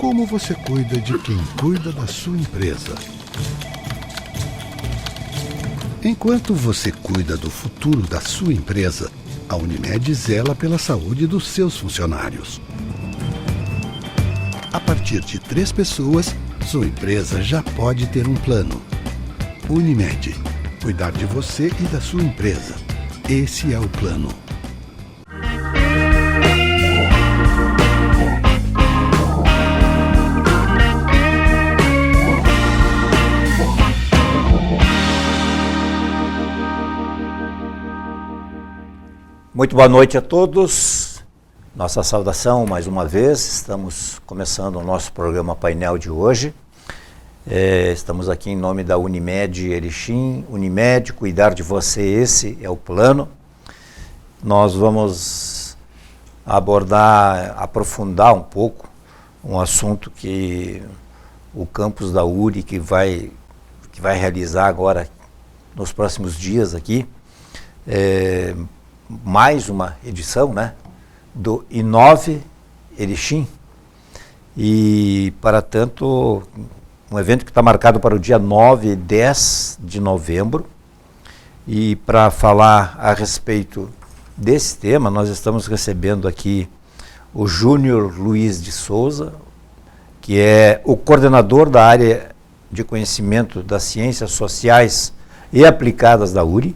Como você cuida de quem cuida da sua empresa? Enquanto você cuida do futuro da sua empresa, a Unimed zela pela saúde dos seus funcionários. A partir de 3 pessoas, sua empresa já pode ter um plano. Unimed. Cuidar de você e da sua empresa. Esse é o plano. Muito boa noite a todos. Nossa saudação mais uma vez. Estamos começando o nosso programa painel de hoje. Estamos aqui em nome da Unimed Erechim. Unimed, cuidar de você, esse é o plano. Nós vamos aprofundar um pouco um assunto que o campus da URI que vai realizar agora nos próximos dias aqui. Mais uma edição, né, do Inove Erechim. E, para tanto, um evento que está marcado para o dia 9 e 10 de novembro. E para falar a respeito desse tema, nós estamos recebendo aqui o Júnior Luiz de Souza, que é o coordenador da área de conhecimento das ciências sociais e aplicadas da URI,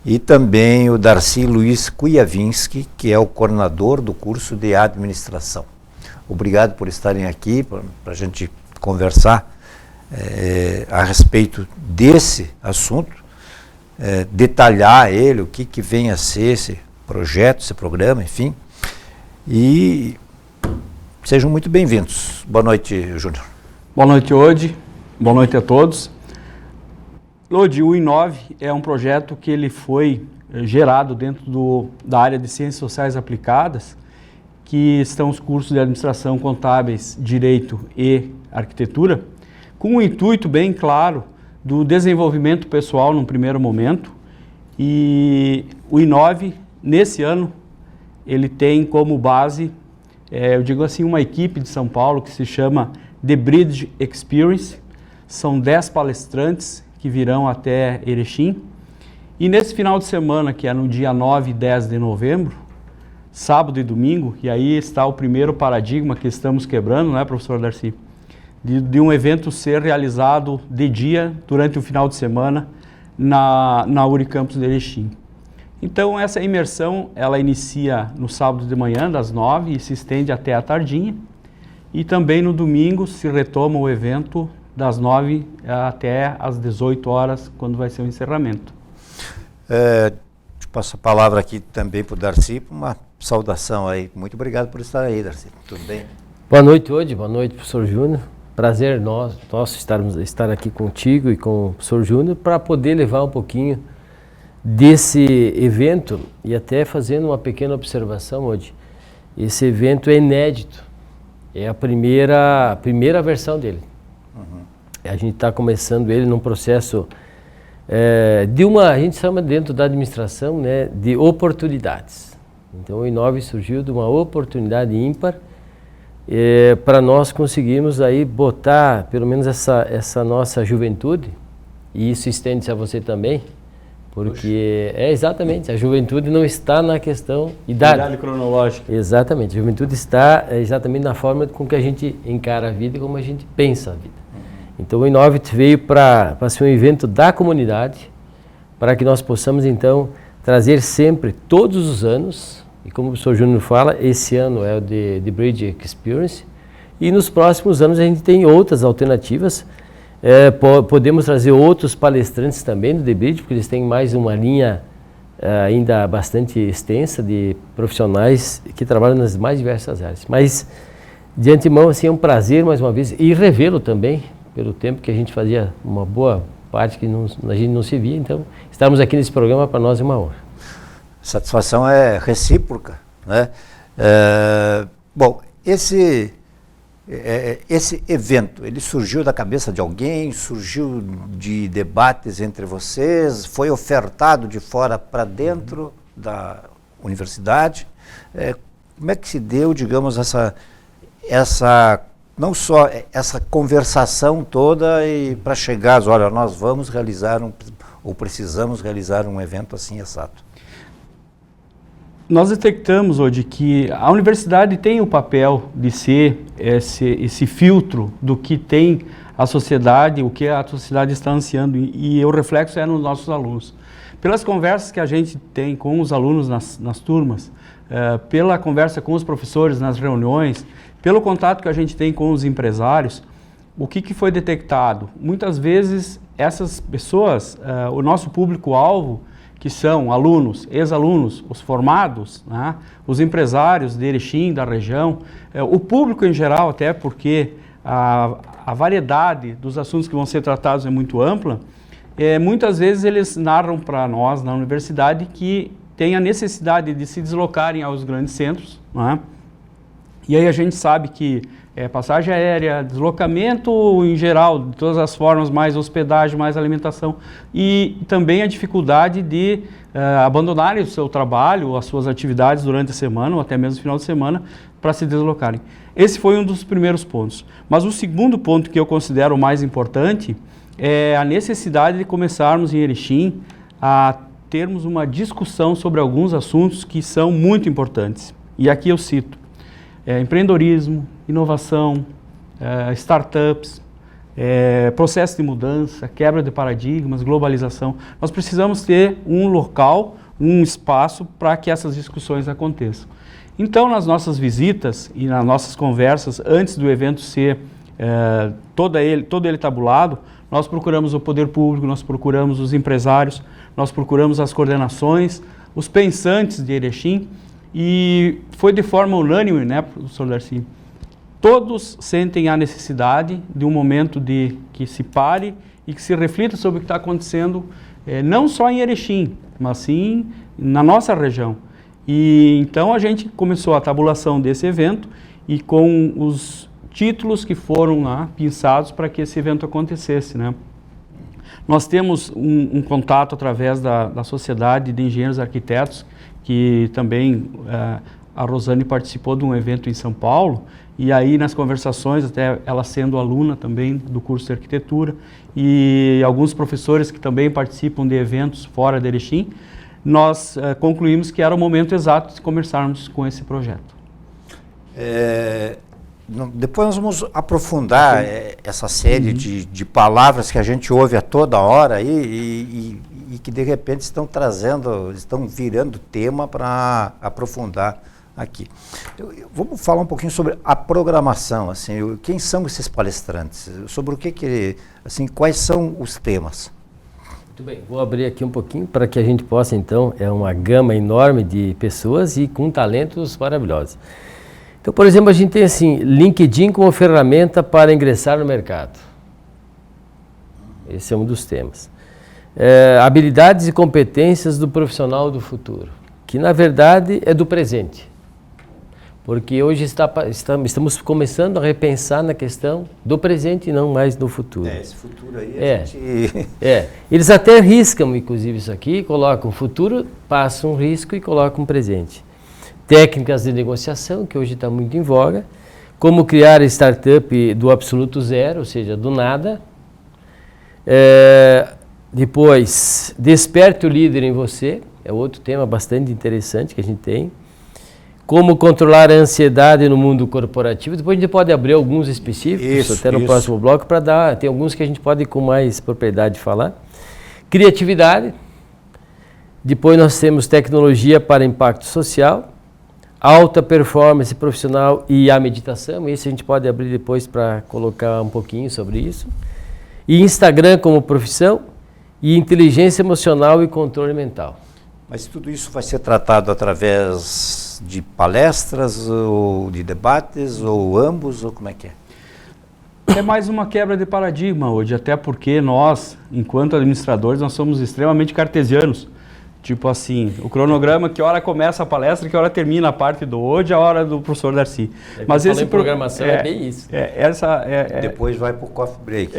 e também o Darcy Luiz Kujavinski, que é o coordenador do curso de administração. Obrigado por estarem aqui, para a gente conversar a respeito desse assunto, detalhar ele, o que vem a ser esse projeto, esse programa, enfim. E sejam muito bem-vindos. Boa noite, Júnior. Boa noite, Odi. Boa noite a todos. Lodi, o Inove é um projeto que ele foi gerado dentro da área de Ciências Sociais Aplicadas, que estão os cursos de Administração, Contábeis, Direito e Arquitetura, com um intuito bem claro do desenvolvimento pessoal num primeiro momento. E o Inove, nesse ano, ele tem como base, eu digo assim, uma equipe de São Paulo que se chama The Bridge Experience. São 10 palestrantes que virão até Erechim. E nesse final de semana, que é no dia 9 e 10 de novembro, sábado e domingo, e aí está o primeiro paradigma que estamos quebrando, né, professor Darcy? De um evento ser realizado de dia, durante o final de semana, na Unicampus de Erechim. Então, essa imersão, ela inicia no sábado de manhã, das 9, e se estende até a tardinha. E também no domingo se retoma o evento das 9 até as 18 horas, quando vai ser o encerramento. Passo a palavra aqui também para o Darcy, para uma saudação aí. Muito obrigado por estar aí, Darcy. Tudo bem? Boa noite, Odi. Boa noite, professor Júnior. Prazer nosso estar aqui contigo e com o professor Júnior para poder levar um pouquinho desse evento e até fazendo uma pequena observação, Odi. Esse evento é inédito. É a primeira versão dele. A gente está começando ele num processo a gente chama dentro da administração, né, de oportunidades. Então o Inove surgiu de uma oportunidade ímpar para nós conseguirmos aí botar pelo menos essa nossa juventude, e isso estende-se a você também, porque exatamente, a juventude não está na questão idade cronológica. Exatamente, a juventude está exatamente na forma com que a gente encara a vida e como a gente pensa a vida. Então o Inove veio para ser um evento da comunidade, para que nós possamos então trazer sempre, todos os anos, e como o professor Júnior fala, esse ano é o The Bridge Experience, e nos próximos anos a gente tem outras alternativas. Podemos trazer outros palestrantes também do The Bridge, porque eles têm mais uma linha ainda bastante extensa de profissionais que trabalham nas mais diversas áreas. Mas, de antemão, assim, é um prazer mais uma vez, e revê-lo também, pelo tempo que a gente fazia uma boa parte que a gente não se via. Então, estarmos aqui nesse programa para nós é uma honra. Satisfação é recíproca, né? Bom, esse evento, ele surgiu da cabeça de alguém, surgiu de debates entre vocês, foi ofertado de fora para dentro da universidade? Como é que se deu, digamos, essa não só essa conversação toda e para chegar, olha, nós vamos realizar ou precisamos realizar um evento assim exato. Nós detectamos hoje que a universidade tem o papel de ser esse filtro do que tem a sociedade, o que a sociedade está ansiando, e o reflexo é nos nossos alunos. Pelas conversas que a gente tem com os alunos nas turmas, pela conversa com os professores nas reuniões, pelo contato que a gente tem com os empresários, o que foi detectado? Muitas vezes essas pessoas, o nosso público-alvo, que são alunos, ex-alunos, os formados, né, os empresários de Erechim, da região, o público em geral, até porque a variedade dos assuntos que vão ser tratados é muito ampla, muitas vezes eles narram para nós na universidade que tem a necessidade de se deslocarem aos grandes centros, né? E aí a gente sabe que passagem aérea, deslocamento em geral, de todas as formas, mais hospedagem, mais alimentação, e também a dificuldade de abandonarem o seu trabalho, as suas atividades durante a semana, ou até mesmo no final de semana, para se deslocarem. Esse foi um dos primeiros pontos. Mas o segundo ponto que eu considero o mais importante é a necessidade de começarmos em Erechim a termos uma discussão sobre alguns assuntos que são muito importantes. E aqui eu cito empreendedorismo, inovação, startups, processo de mudança, quebra de paradigmas, globalização. Nós precisamos ter um local, um espaço para que essas discussões aconteçam. Então, nas nossas visitas e nas nossas conversas, antes do evento ser todo ele tabulado, nós procuramos o poder público, nós procuramos os empresários, nós procuramos as coordenações, os pensantes de Erechim, e foi de forma unânime, né, professor Darcy? Todos sentem a necessidade de um momento de que se pare e que se reflita sobre o que está acontecendo, não só em Erechim, mas sim na nossa região. E então a gente começou a tabulação desse evento e com os títulos que foram lá pensados para que esse evento acontecesse, né? Nós temos um contato através da Sociedade de Engenheiros e Arquitetos, que também a Rosane participou de um evento em São Paulo, e aí nas conversações, até ela sendo aluna também do curso de arquitetura, e alguns professores que também participam de eventos fora de Erechim, nós concluímos que era o momento exato de começarmos com esse projeto. Depois nós vamos aprofundar essa série de palavras que a gente ouve a toda hora aí e que de repente estão virando tema para aprofundar aqui. Vamos falar um pouquinho sobre a programação, assim, quem são esses palestrantes, sobre o assim, quais são os temas? Muito bem, vou abrir aqui um pouquinho para que a gente possa então, uma gama enorme de pessoas e com talentos maravilhosos. Então, por exemplo, a gente tem assim, LinkedIn como ferramenta para ingressar no mercado. Esse é um dos temas. Habilidades e competências do profissional do futuro, que na verdade é do presente. Porque hoje estamos começando a repensar na questão do presente e não mais do futuro. Esse futuro aí Eles até riscam, inclusive, isso aqui, colocam futuro, passam um risco e colocam presente. Técnicas de negociação, que hoje está muito em voga, como criar startup do absoluto zero, ou seja, do nada. Depois, desperte o líder em você, é outro tema bastante interessante que a gente tem. Como controlar a ansiedade no mundo corporativo. Depois a gente pode abrir alguns específicos, até no próximo bloco, para dar, tem alguns que a gente pode com mais propriedade falar. Criatividade. Depois nós temos tecnologia para impacto social. Alta performance profissional e a meditação, isso a gente pode abrir depois para colocar um pouquinho sobre isso. E Instagram como profissão e inteligência emocional e controle mental. Mas tudo isso vai ser tratado através de palestras ou de debates ou ambos, ou como é que é? É mais uma quebra de paradigma hoje, até porque nós, enquanto administradores, nós somos extremamente cartesianos. Tipo assim, o cronograma, que hora começa a palestra, que hora termina a parte do hoje, a hora do professor Darcy. Mas esse programação é bem isso. Depois vai para o coffee break.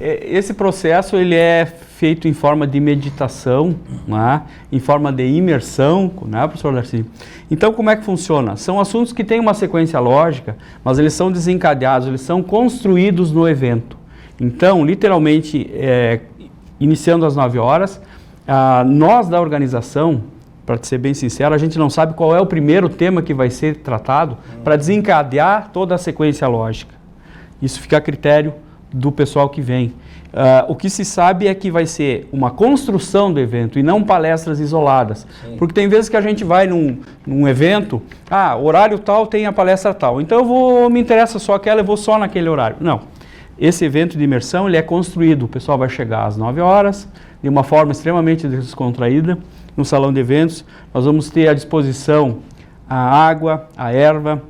Esse processo ele é feito em forma de meditação, né? Em forma de imersão, né, professor Darcy? Então, como é que funciona? São assuntos que têm uma sequência lógica, mas eles são desencadeados, eles são construídos no evento. Então, literalmente, iniciando às 9 horas, nós da organização, para ser bem sincero, a gente não sabe qual é o primeiro tema que vai ser tratado para desencadear toda a sequência lógica. Isso fica a critério do pessoal que vem. O que se sabe é que vai ser uma construção do evento e não palestras isoladas. Sim. Porque tem vezes que a gente vai num evento, horário tal tem a palestra tal, então me interessa só aquela, eu vou só naquele horário. Não. Esse evento de imersão ele é construído, o pessoal vai chegar às 9 horas, de uma forma extremamente descontraída, no salão de eventos. Nós vamos ter à disposição a água, a erva,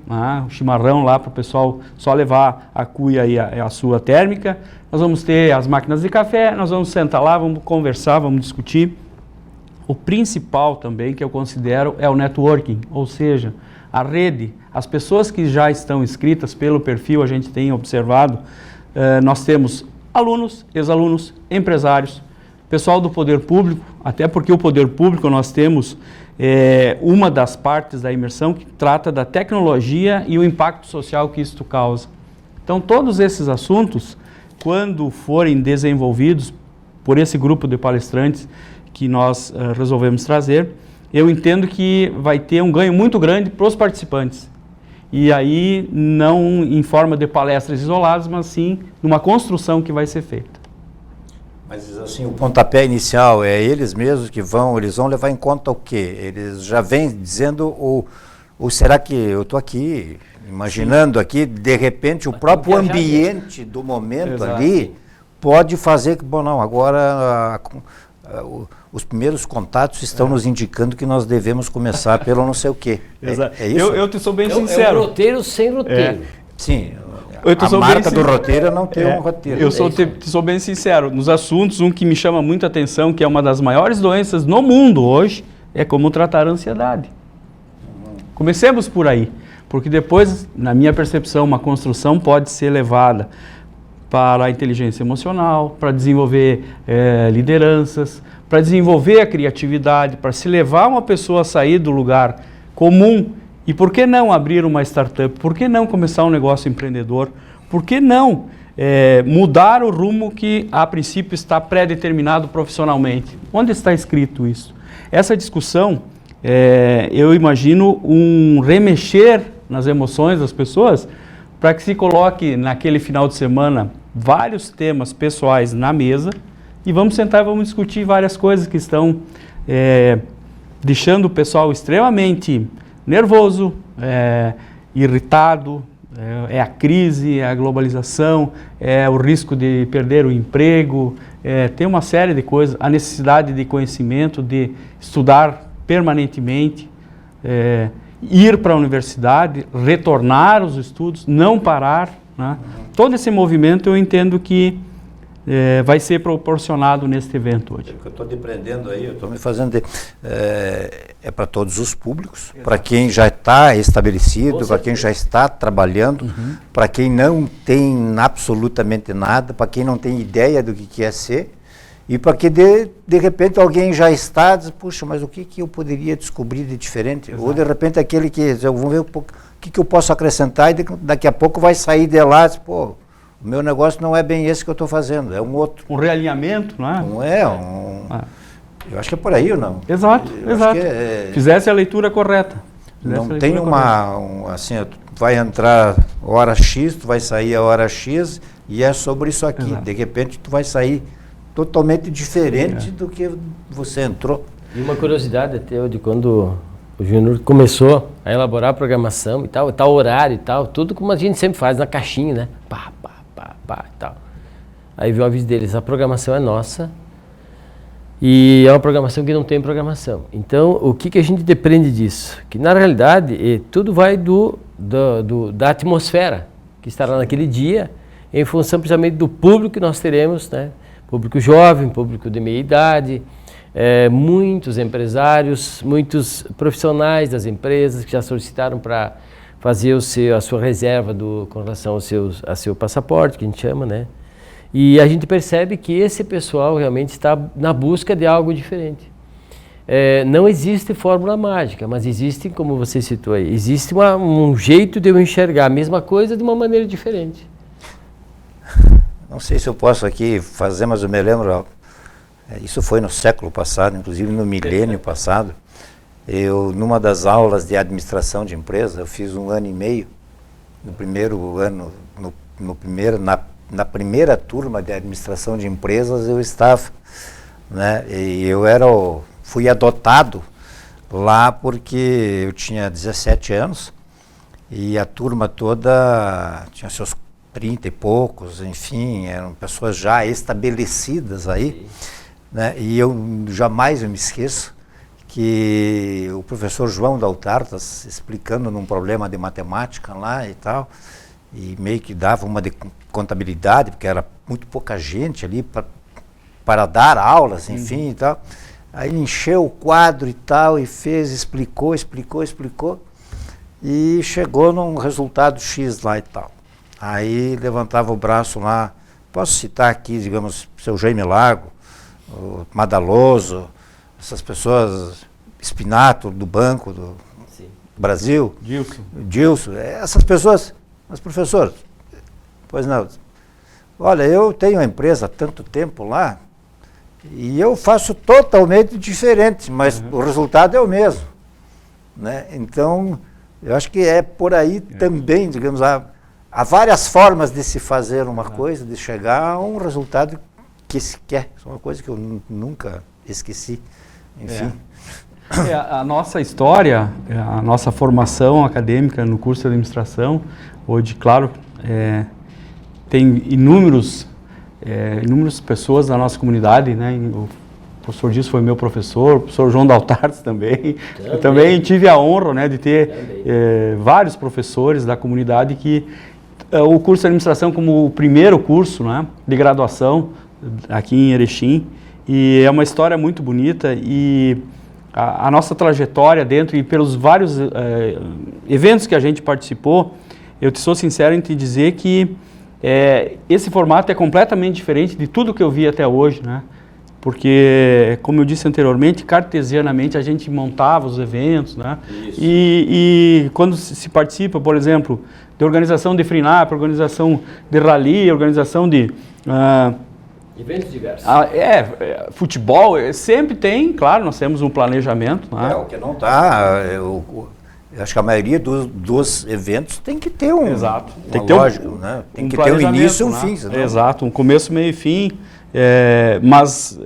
o chimarrão lá para o pessoal só levar a cuia e a sua térmica. Nós vamos ter as máquinas de café, nós vamos sentar lá, vamos conversar, vamos discutir. O principal também que eu considero é o networking, ou seja, a rede, as pessoas que já estão inscritas pelo perfil, a gente tem observado, nós temos alunos, ex-alunos, empresários, pessoal do poder público, até porque o poder público nós temos uma das partes da imersão que trata da tecnologia e o impacto social que isto causa. Então, todos esses assuntos, quando forem desenvolvidos por esse grupo de palestrantes que nós resolvemos trazer, eu entendo que vai ter um ganho muito grande para os participantes. E aí, não em forma de palestras isoladas, mas sim numa construção que vai ser feita. Mas assim, o pontapé inicial é eles mesmos que eles vão levar em conta o quê? Eles já vêm dizendo, ou será que eu estou aqui, imaginando aqui, de repente o próprio ambiente do momento ali pode fazer que, agora os primeiros contatos estão nos indicando que nós devemos começar pelo não sei o quê. Exato. É isso? Eu te sou bem sincero. É um roteiro sem roteiro. Sim. A marca do roteiro é não ter um roteiro. Eu sou bem sincero. Nos assuntos, um que me chama muita atenção, que é uma das maiores doenças no mundo hoje, é como tratar a ansiedade. Comecemos por aí, porque depois, na minha percepção, uma construção pode ser levada para a inteligência emocional, para desenvolver lideranças, para desenvolver a criatividade, para se levar uma pessoa a sair do lugar comum. E por que não abrir uma startup? Por que não começar um negócio empreendedor? Por que não mudar o rumo que, a princípio, está pré-determinado profissionalmente? Onde está escrito isso? Essa discussão, eu imagino um remexer nas emoções das pessoas para que se coloque naquele final de semana vários temas pessoais na mesa e vamos sentar e vamos discutir várias coisas que estão deixando o pessoal extremamente nervoso, irritado, é a crise, é a globalização, é o risco de perder o emprego, tem uma série de coisas, a necessidade de conhecimento, de estudar permanentemente, ir para a universidade, retornar aos estudos, não parar, né? Todo esse movimento eu entendo que vai ser proporcionado neste evento hoje. O que eu estou depreendendo aí, eu estou me fazendo... é para todos os públicos, para quem já está estabelecido, para quem já está trabalhando, para quem não tem absolutamente nada, para quem não tem ideia do que quer ser, e para que de repente alguém já está, diz, puxa, mas o que eu poderia descobrir de diferente? Exato. Ou de repente aquele que, vamos ver o que eu posso acrescentar, e daqui a pouco vai sair de lá, diz, pô, o meu negócio não é bem esse que eu estou fazendo, é um outro. Um realinhamento, não é? Não é eu acho que é por aí ou não? Exato, exato. Fizesse a leitura correta. Não tem assim, vai entrar hora X, tu vai sair a hora X e é sobre isso aqui. Exato. De repente tu vai sair totalmente diferente do que você entrou. E uma curiosidade até de quando o Júnior começou a elaborar a programação e tal horário e tal, tudo como a gente sempre faz na caixinha, né? Pá, e tal. Aí veio o aviso deles, a programação é nossa e é uma programação que não tem programação. Então, o que a gente depende disso? Que na realidade, tudo vai da atmosfera que estará naquele dia, em função precisamente do público que nós teremos, né? Público jovem, público de meia idade, muitos empresários, muitos profissionais das empresas que já solicitaram para fazer a sua reserva com relação ao seu passaporte, que a gente chama, né? E a gente percebe que esse pessoal realmente está na busca de algo diferente. Não existe fórmula mágica, mas existe, como você citou aí, existe um jeito de eu enxergar a mesma coisa de uma maneira diferente. Não sei se eu posso aqui fazer, mas eu me lembro, isso foi no século passado, inclusive no milênio passado, eu, numa das aulas de administração de empresa, eu fiz 1 ano e meio, no primeiro ano, na primeira turma de administração de empresas eu estava, né, e fui adotado lá porque eu tinha 17 anos e a turma toda tinha seus 30 e poucos, enfim, eram pessoas já estabelecidas aí, né? E eu jamais me esqueço que o professor João Daltartas, explicando num problema de matemática lá e tal, e meio que dava uma de contabilidade, porque era muito pouca gente ali para dar aulas, enfim, e tal. Aí ele encheu o quadro e tal, e explicou, e chegou num resultado X lá e tal. Aí levantava o braço lá, posso citar aqui, digamos, o seu Jaime Lago, o Madaloso, essas pessoas, Spinato do Banco do Brasil, Dilson, essas pessoas, mas professor, pois não, olha, eu tenho uma empresa há tanto tempo lá, e eu faço totalmente diferente, mas o resultado é o mesmo, né? Então, eu acho que é por aí também, digamos, há várias formas de se fazer uma coisa, de chegar a um resultado que se quer. Isso é uma coisa que eu nunca esqueci, enfim. A nossa história, a nossa formação acadêmica no curso de administração, hoje, claro, tem inúmeras pessoas da nossa comunidade, né? O professor Dias foi meu professor, o professor João Daltartes também. Eu também tive a honra, né, de ter vários professores da comunidade que o curso de administração como o primeiro curso, né, de graduação aqui em Erechim, e é uma história muito bonita e a nossa trajetória dentro e pelos vários eventos que a gente participou, eu te sou sincero em te dizer que esse formato é completamente diferente de tudo que eu vi até hoje, né? Porque, como eu disse anteriormente, cartesianamente a gente montava os eventos, né? E quando se participa, por exemplo, de organização de FRINAP, organização de rally, organização de... eventos diversos. Futebol, sempre tem, claro, nós temos um planejamento. Né? O que não está... Eu acho que a maioria dos eventos tem que ter tem que ter lógico, né? Tem que ter um início e um fim. Senão... Exato, um começo, meio e fim. Mas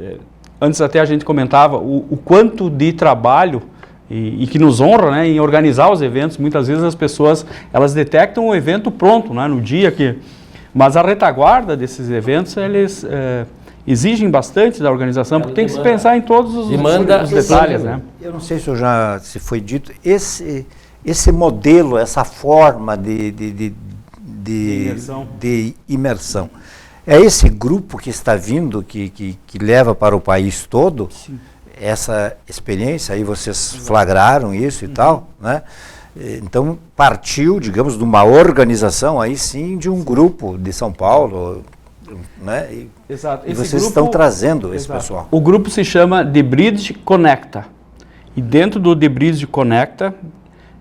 antes até a gente comentava o quanto de trabalho e que nos honra, né, em organizar os eventos. Muitas vezes as pessoas elas detectam o evento pronto, né, no dia que... Mas a retaguarda desses eventos, eles exigem bastante da organização, porque tem que se pensar em todos os detalhes, né? Eu não sei se foi dito, esse modelo, essa forma de imersão. É esse grupo que está vindo, que leva para o país todo, essa experiência, aí vocês flagraram isso e tal, né? Então partiu, digamos, de uma organização, aí sim, de um grupo de São Paulo, né? Exato. E vocês estão trazendo esse pessoal. O grupo se chama The Bridge Conecta. E dentro do The Bridge Conecta,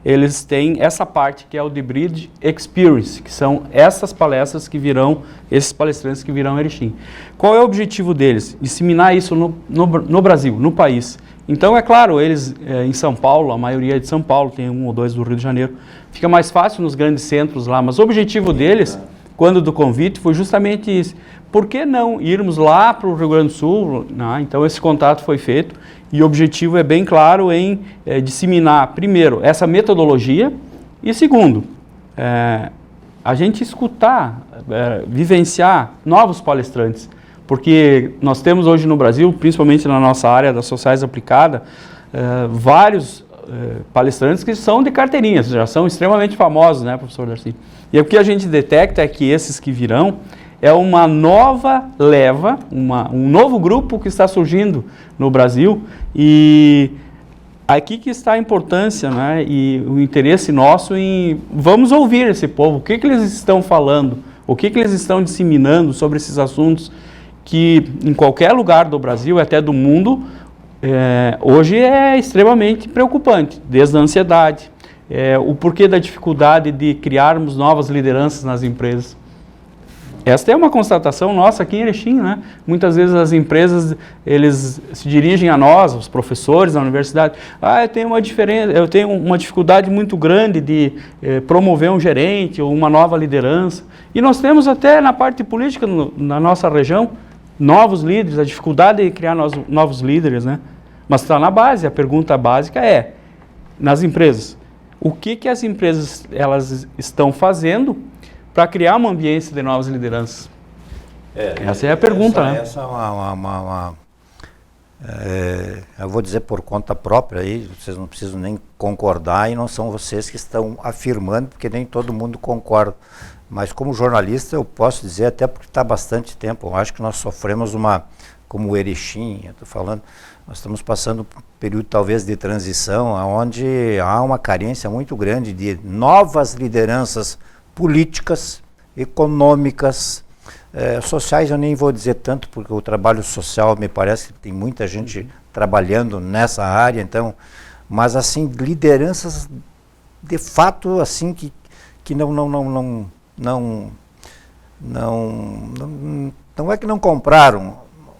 eles têm essa parte que é o The Bridge Experience, que são essas palestras que virão, esses palestrantes que virão a Erechim. Qual é o objetivo deles? Disseminar isso no Brasil, no país. Então, é claro, eles em São Paulo, a maioria é de São Paulo, tem 1 ou 2 do Rio de Janeiro, fica mais fácil nos grandes centros lá, mas o objetivo deles, quando do convite, foi justamente isso. Por que não irmos lá para o Rio Grande do Sul? Então, esse contato foi feito e o objetivo é bem claro em disseminar, primeiro, essa metodologia e, segundo, a gente escutar, vivenciar novos palestrantes. Porque nós temos hoje no Brasil, principalmente na nossa área das sociais aplicadas, vários palestrantes que são de carteirinhas, já são extremamente famosos, né, professor Darcy? E o que a gente detecta é que esses que virão, é uma nova leva, um novo grupo que está surgindo no Brasil, e aqui que está a importância, né, e o interesse nosso em vamos ouvir esse povo, o que eles estão falando, o que eles estão disseminando sobre esses assuntos que em qualquer lugar do Brasil, até do mundo, hoje é extremamente preocupante, desde a ansiedade, o porquê da dificuldade de criarmos novas lideranças nas empresas. Esta é uma constatação nossa aqui em Erechim, né? Muitas vezes as empresas, eles se dirigem a nós, os professores da universidade, eu tenho uma dificuldade muito grande de promover um gerente ou uma nova liderança. E nós temos até na parte política, na nossa região, novos líderes, a dificuldade de criar novos líderes, né? Mas está na base, a pergunta básica é, nas empresas, o que as empresas elas estão fazendo para criar uma ambiência de novas lideranças? Essa é a pergunta, né? Essa eu vou dizer por conta própria, aí vocês não precisam nem concordar e não são vocês que estão afirmando, porque nem todo mundo concorda. Mas como jornalista eu posso dizer, até porque está há bastante tempo, eu acho que nós sofremos como o Erechim, eu estou falando, nós estamos passando por um período talvez de transição, onde há uma carência muito grande de novas lideranças políticas, econômicas, sociais eu nem vou dizer tanto, porque o trabalho social me parece que tem muita gente trabalhando nessa área, então, mas assim, lideranças de fato assim que não é que não compraram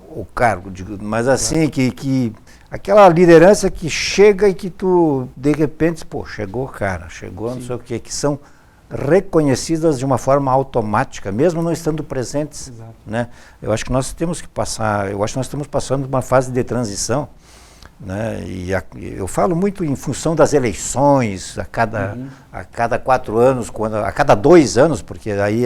o cargo, mas assim, que aquela liderança que chega e que tu, de repente, chegou cara, chegou, não sei o que são reconhecidas de uma forma automática, mesmo não estando presentes, né? Eu acho que nós temos que passar, eu acho que nós estamos passando uma fase de transição, né? E eu falo muito em função das eleições, a cada 4 anos, a cada 2 anos, porque aí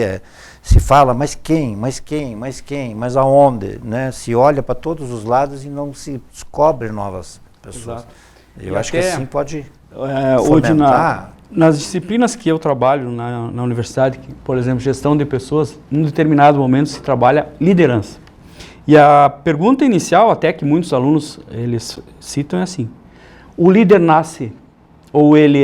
se fala, mas quem, mas aonde, né? Se olha para todos os lados e não se descobre novas pessoas. Exato. Eu acho que assim pode fomentar. Nas disciplinas que eu trabalho na universidade, por exemplo, gestão de pessoas, em um determinado momento se trabalha liderança. E a pergunta inicial, até que muitos alunos eles citam, é assim: o líder nasce ou ele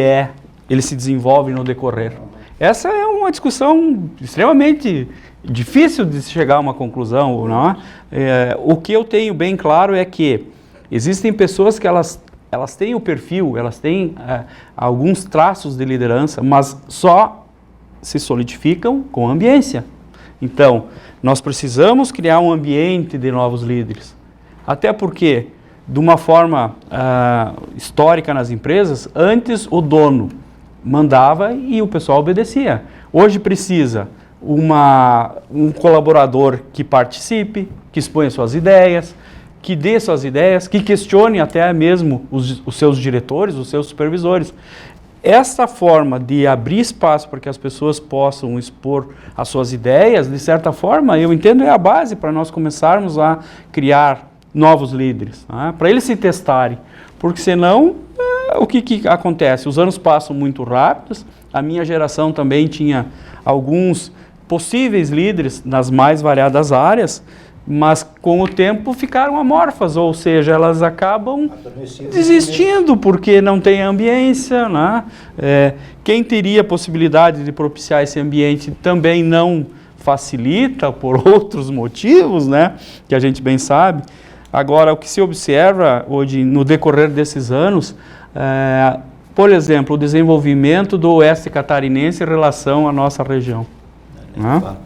se desenvolve no decorrer? Essa é uma discussão extremamente difícil de se chegar a uma conclusão, não é? O que eu tenho bem claro é que existem pessoas que elas têm o perfil, elas têm alguns traços de liderança, mas só se solidificam com ambiência. Então, nós precisamos criar um ambiente de novos líderes. Até porque, de uma forma histórica nas empresas, antes o dono mandava e o pessoal obedecia. Hoje precisa um colaborador que participe, que exponha suas ideias, que dê suas ideias, que questione até mesmo os seus diretores, os seus supervisores. Essa forma de abrir espaço para que as pessoas possam expor as suas ideias, de certa forma, eu entendo, é a base para nós começarmos a criar novos líderes, né? Para eles se testarem, porque senão, o que acontece? Os anos passam muito rápidos, a minha geração também tinha alguns possíveis líderes nas mais variadas áreas, mas com o tempo ficaram amorfas, ou seja, elas acabam desistindo porque não tem ambiência, né? Quem teria possibilidade de propiciar esse ambiente também não facilita por outros motivos, né? Que a gente bem sabe. Agora, o que se observa hoje no decorrer desses anos, por exemplo, o desenvolvimento do oeste catarinense em relação à nossa região, né?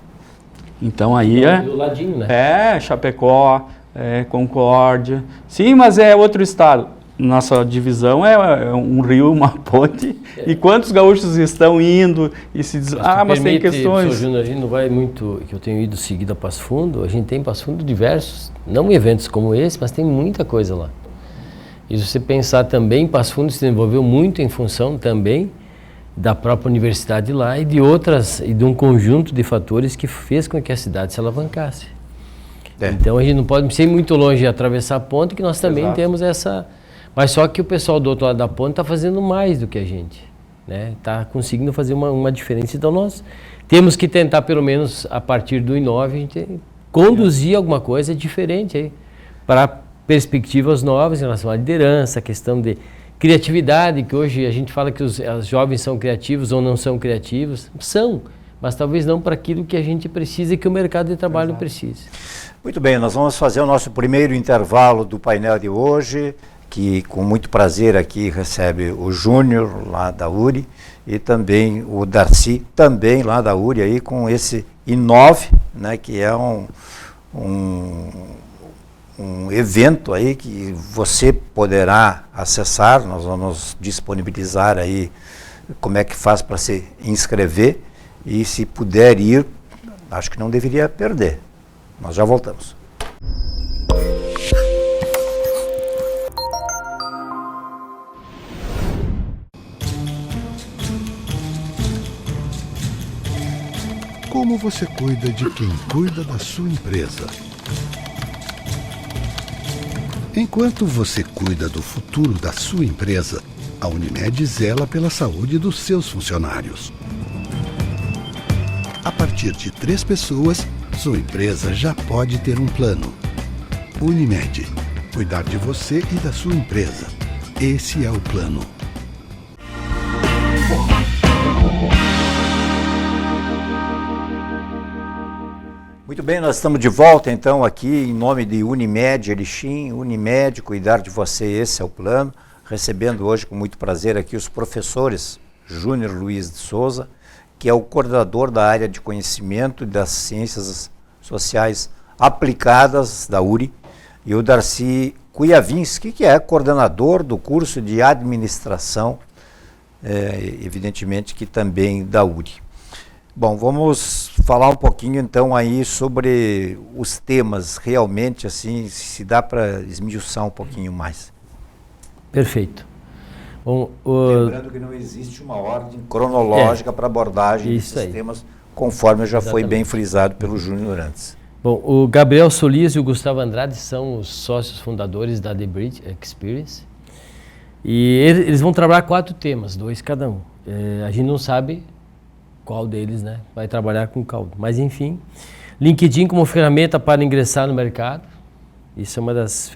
Então aí do ladinho, né? Chapecó, Concórdia. Sim, mas é outro estado. Nossa divisão é um rio, uma ponte. E quantos gaúchos estão indo e se dizem, mas tem questões. Professor Júnior, a gente não vai muito, que eu tenho ido seguido a Passo Fundo, a gente tem em Passo Fundo diversos, não eventos como esse, mas tem muita coisa lá. E se você pensar também, Passo Fundo se desenvolveu muito em função também da própria universidade lá e de outras, e de um conjunto de fatores que fez com que a cidade se alavancasse. Então a gente não pode ser muito longe de atravessar a ponte, que nós também temos essa... Mas só que o pessoal do outro lado da ponte está fazendo mais do que a gente. né? Está conseguindo fazer uma diferença. Então nós temos que tentar, pelo menos a partir do I9, a gente conduzir alguma coisa diferente aí, para perspectivas novas em relação à liderança, a questão de criatividade, que hoje a gente fala que os jovens são criativos ou não são criativos. São, mas talvez não para aquilo que a gente precisa e que o mercado de trabalho precise. Muito bem, nós vamos fazer o nosso primeiro intervalo do painel de hoje, que com muito prazer aqui recebe o Júnior, lá da URI, e também o Darcy, também lá da URI, aí, com esse I9, né, que é um evento aí que você poderá acessar. Nós vamos disponibilizar aí como é que faz para se inscrever, e se puder ir, acho que não deveria perder. Nós já voltamos. Como você cuida de quem cuida da sua empresa? Enquanto você cuida do futuro da sua empresa, a Unimed zela pela saúde dos seus funcionários. A partir de 3 pessoas, sua empresa já pode ter um plano. Unimed. Cuidar de você e da sua empresa. Esse é o plano. Muito bem, nós estamos de volta então aqui em nome de Unimed Erechim. Unimed, cuidar de você, esse é o plano. Recebendo hoje com muito prazer aqui os professores Júnior Luiz de Souza, que é o coordenador da área de conhecimento das ciências sociais aplicadas da URI, e o Darcy Kujavinski, que é coordenador do curso de administração, evidentemente que também da URI. Bom, vamos falar um pouquinho então aí sobre os temas realmente, assim, se dá para esmiuçar um pouquinho mais. Perfeito. Bom, lembrando que não existe uma ordem cronológica para abordagem desses temas, conforme já foi bem frisado pelo Júnior antes. Bom, o Gabriel Solis e o Gustavo Andrade são os sócios fundadores da The Bridge Experience, e eles vão trabalhar 4 temas, 2 cada um. A gente não sabe qual deles, né, vai trabalhar com qual, mas enfim. LinkedIn como ferramenta para ingressar no mercado. Isso é uma das...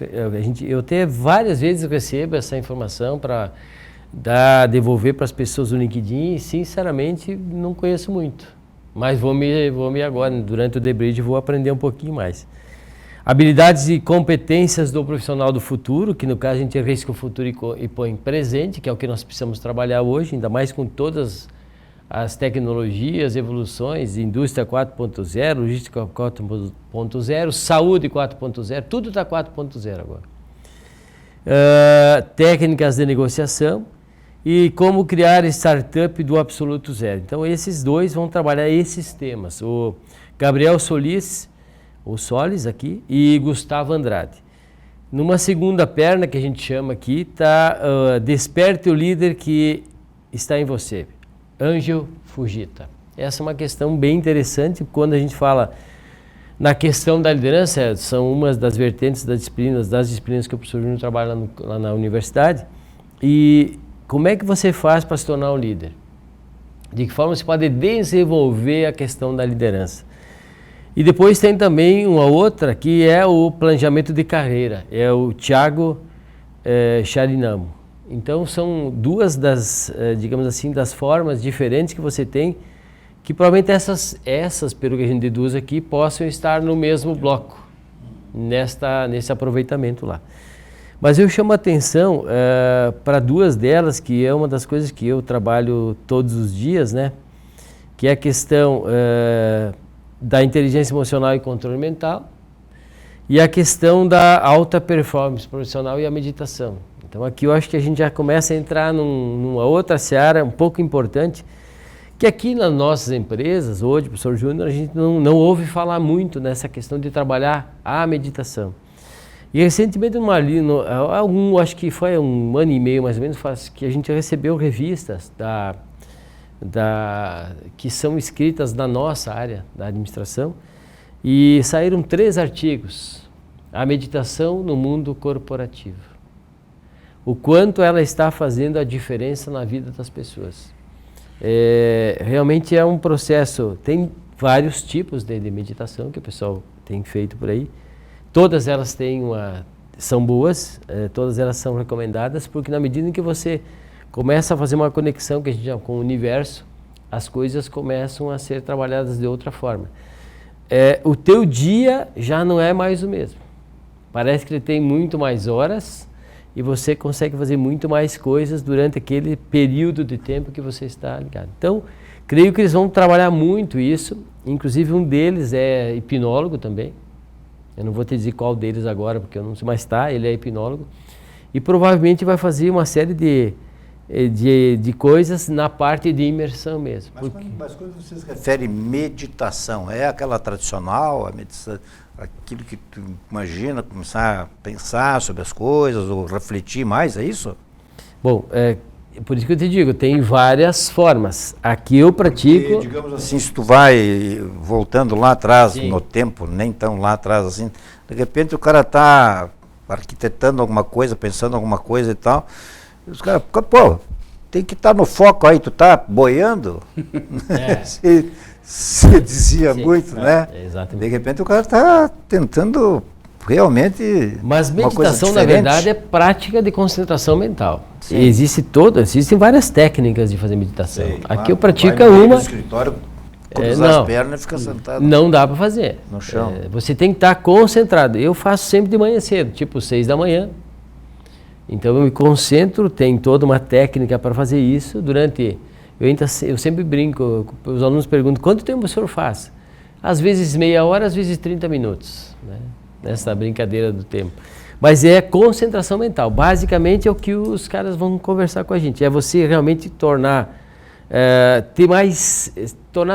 Eu até várias vezes recebo essa informação para devolver para as pessoas do LinkedIn, e sinceramente não conheço muito. Mas vou me agora, durante o The Bridge, vou aprender um pouquinho mais. Habilidades e competências do profissional do futuro, que no caso a gente risca o futuro e põe presente, que é o que nós precisamos trabalhar hoje, ainda mais com todas as tecnologias, evoluções, indústria 4.0, logística 4.0, saúde 4.0, tudo está 4.0 agora. Técnicas de negociação e como criar startup do absoluto zero. Então esses 2 vão trabalhar esses temas, o Gabriel Solis, o Solis aqui, e Gustavo Andrade. Numa segunda perna que a gente chama aqui, está desperte o líder que está em você. Ângelo Fujita. Essa é uma questão bem interessante quando a gente fala na questão da liderança. São umas das vertentes das disciplinas que o professor Júnior trabalha lá na universidade. E como é que você faz para se tornar um líder? De que forma você pode desenvolver a questão da liderança? E depois tem também uma outra que é o planejamento de carreira. É o Thiago Charinamo. Então são 2 das, digamos assim, das formas diferentes que você tem, que provavelmente essas, pelo que a gente deduz aqui, possam estar no mesmo bloco, nesse aproveitamento lá. Mas eu chamo a atenção para 2 delas, que é uma das coisas que eu trabalho todos os dias, né? Que é a questão da inteligência emocional e controle mental, e a questão da alta performance profissional e a meditação. Então aqui eu acho que a gente já começa a entrar numa outra seara um pouco importante, que aqui nas nossas empresas, hoje, professor Júnior, a gente não ouve falar muito nessa questão de trabalhar a meditação. E recentemente, acho que foi 1 ano e meio mais ou menos, que a gente recebeu revistas que são escritas na nossa área da administração, e saíram 3 artigos. A meditação no mundo corporativo. O quanto ela está fazendo a diferença na vida das pessoas. Realmente é um processo, tem vários tipos de meditação que o pessoal tem feito por aí. Todas elas são boas, todas elas são recomendadas, porque na medida em que você começa a fazer uma conexão que a gente chama com o universo, as coisas começam a ser trabalhadas de outra forma. O teu dia já não é mais o mesmo. Parece que ele tem muito mais horas e você consegue fazer muito mais coisas durante aquele período de tempo que você está ligado. Então, creio que eles vão trabalhar muito isso, inclusive um deles é hipnólogo também. Eu não vou te dizer qual deles agora, porque eu não sei, mas ele é hipnólogo. E provavelmente vai fazer uma série de coisas na parte de imersão mesmo. Mas quando você se refere meditação, é aquela tradicional, a meditação, aquilo que tu imagina, começar a pensar sobre as coisas ou refletir mais, é isso? Bom, por isso que eu te digo, tem várias formas. Aqui eu pratico... Porque, digamos assim, se tu vai voltando lá atrás, Sim. no tempo, nem tão lá atrás assim, de repente o cara está arquitetando alguma coisa, pensando alguma coisa e tal, e os caras, pô, tem que estar no foco aí, tu tá boiando? Se dizia Sim, muito, né? Exatamente. De repente o cara está tentando realmente. Mas uma coisa meditação, na diferente. verdade, é prática de concentração mental. Existem várias técnicas de fazer meditação. Sei, Aqui eu vai pratico no meio do uma. escritório, cruzar Não. as pernas e ficar sentado Não dá para fazer. no chão. Você tem que estar concentrado. Eu faço sempre de manhã cedo, tipo 6 da manhã. Então eu me concentro, tem toda uma técnica para fazer isso durante... Eu sempre brinco, os alunos perguntam, quanto tempo o senhor faz? Às vezes meia hora, às vezes 30 minutos, né? Nessa brincadeira do tempo. Mas é concentração mental. Basicamente é o que os caras vão conversar com a gente. É você realmente tornar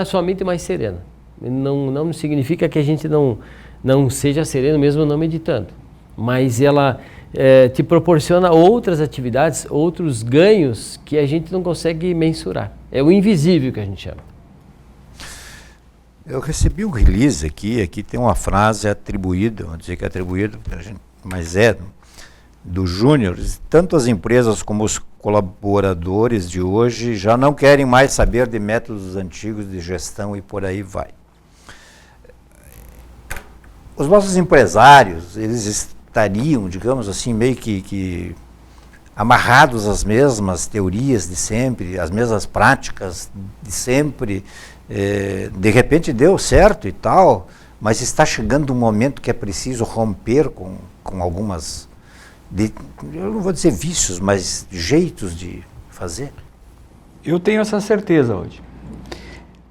sua mente mais serena. Não significa que a gente não seja sereno mesmo não meditando. Mas ela te proporciona outras atividades, outros ganhos que a gente não consegue mensurar. É o invisível que a gente chama. Eu recebi um release aqui tem uma frase atribuída, vou dizer que é atribuída, mas é do Júnior. Tanto as empresas como os colaboradores de hoje já não querem mais saber de métodos antigos de gestão e por aí vai. Os nossos empresários, eles estariam, digamos assim, meio que amarrados às mesmas teorias de sempre, às mesmas práticas de sempre. De repente deu certo e tal, mas está chegando um momento que é preciso romper com algumas, eu não vou dizer vícios, mas jeitos de fazer. Eu tenho essa certeza hoje.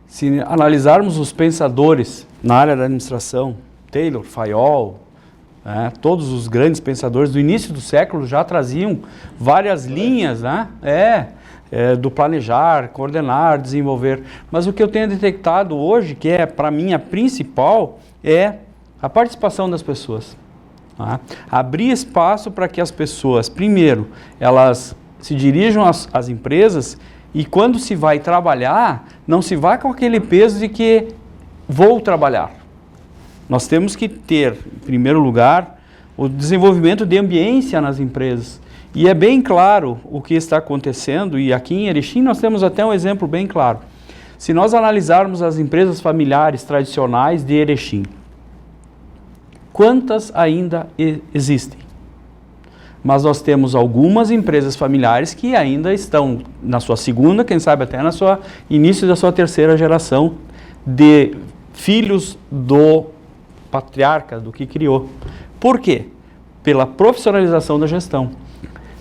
Se analisarmos os pensadores na área da administração, Taylor, Fayol, todos os grandes pensadores do início do século já traziam várias linhas, né? Do planejar, coordenar, desenvolver. Mas o que eu tenho detectado hoje, que é para mim a principal, é a participação das pessoas. Tá? Abrir espaço para que as pessoas, primeiro, elas se dirijam às empresas e quando se vai trabalhar, não se vá com aquele peso de que vou trabalhar. Nós temos que ter, em primeiro lugar, o desenvolvimento de ambiência nas empresas. E é bem claro o que está acontecendo, e aqui em Erechim nós temos até um exemplo bem claro. Se nós analisarmos as empresas familiares tradicionais de Erechim, quantas ainda existem? Mas nós temos algumas empresas familiares que ainda estão na sua segunda, quem sabe até na sua início da sua terceira geração de filhos do patriarca, do que criou. Por quê? Pela profissionalização da gestão.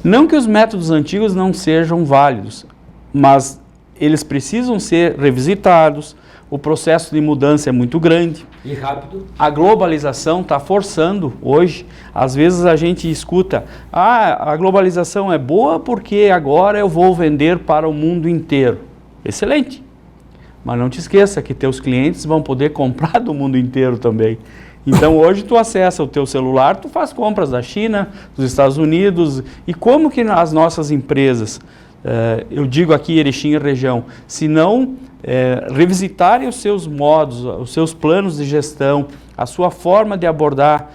Não que os métodos antigos não sejam válidos, mas eles precisam ser revisitados, o processo de mudança é muito grande. E rápido. A globalização está forçando hoje, às vezes a gente escuta, a globalização é boa porque agora eu vou vender para o mundo inteiro. Excelente, mas não te esqueça que teus clientes vão poder comprar do mundo inteiro também. Então hoje tu acessa o teu celular, tu faz compras da China, dos Estados Unidos, e como que as nossas empresas, eu digo aqui Erechim e região, se não revisitarem os seus modos, os seus planos de gestão, a sua forma de abordar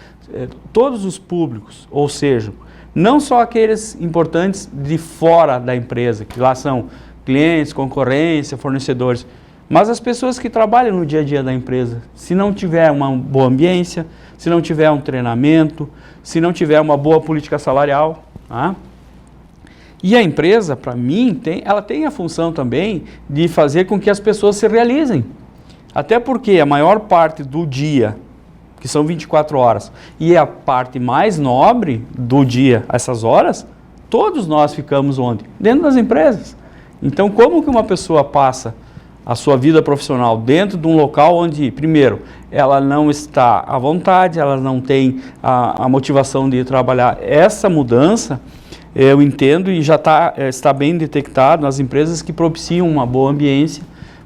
todos os públicos, ou seja, não só aqueles importantes de fora da empresa, que lá são clientes, concorrência, fornecedores. Mas as pessoas que trabalham no dia a dia da empresa, se não tiver uma boa ambiência, se não tiver um treinamento, se não tiver uma boa política salarial, tá? E a empresa, para mim, ela tem a função também de fazer com que as pessoas se realizem. Até porque a maior parte do dia, que são 24 horas, e a parte mais nobre do dia, essas horas, todos nós ficamos onde? Dentro das empresas. Então, como que uma pessoa passa a sua vida profissional dentro de um local onde, primeiro, ela não está à vontade, ela não tem a motivação de trabalhar? Essa mudança, eu entendo e já está bem detectado nas empresas que propiciam uma boa ambiência,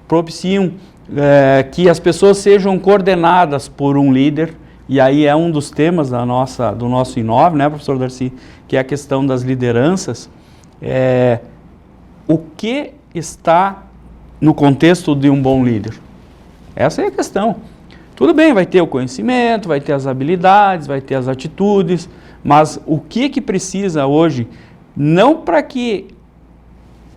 propiciam que as pessoas sejam coordenadas por um líder, e aí é um dos temas do nosso Inove, né, professor Darcy, que é a questão das lideranças. O que está no contexto de um bom líder? Essa é a questão. Tudo bem, vai ter o conhecimento, vai ter as habilidades, vai ter as atitudes, mas o que precisa hoje, não para que